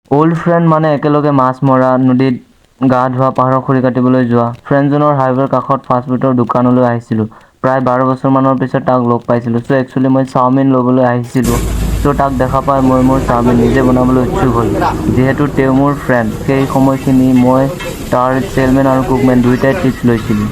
Old friend মানে একেলগে মাছ মৰা, নদীত গা ধোৱা, পাহাৰৰ খৰি কাটিবলৈ যোৱা। ফ্ৰেণ্ডজনৰ হাইৱেৰ কাষত ফাষ্টফুডৰ দোকানলৈ আহিছিলোঁ। প্ৰায় 12 বছৰমানৰ পিছত তাক লগ পাইছিলোঁ। চ' একচুৱেলি মই চাওমিন ল'বলৈ আহিছিলোঁ। চ' তাক দেখা পাই মই মোৰ চাওমিন নিজে বনাবলৈ উৎসুক হ'লোঁ। যিহেতু তেওঁ মোৰ ফ্ৰেণ্ড, সেই সময়খিনি মই তাৰ চেলমেন আৰু কুকমেন দুয়োটাই টিপছ লৈছিলোঁ।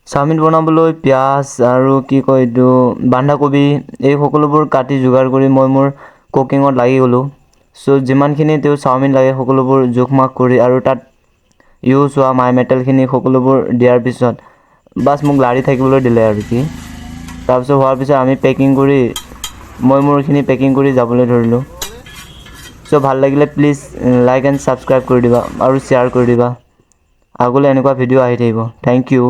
চাওমিন বনাবলৈ পিঁয়াজ আৰু বন্ধাকবি এই সকলোবোৰ কাটি যোগাৰ কৰি মই মোৰ কুকিঙত লাগি গ'লোঁ। চ' যিমানখিনি তেওঁ চাওমিন লাগে সকলোবোৰ জোখ-মাখ কৰি আৰু তাত ইউজ হোৱা মাই মেটেলখিনি সকলোবোৰ দিয়াৰ পিছত বাছ মোক লাৰি থাকিবলৈ দিলে আৰু কি। তাৰপিছত হোৱাৰ পিছত মই মোৰখিনি পেকিং কৰি যাবলৈ ধৰিলোঁ। চ' ভাল লাগিলে প্লিজ লাইক এণ্ড ছাবস্ক্ৰাইব কৰি দিবা আৰু শ্বেয়াৰ কৰি দিবা। আগলৈ এনেকুৱা ভিডিঅ' আহি থাকিব। Thank U.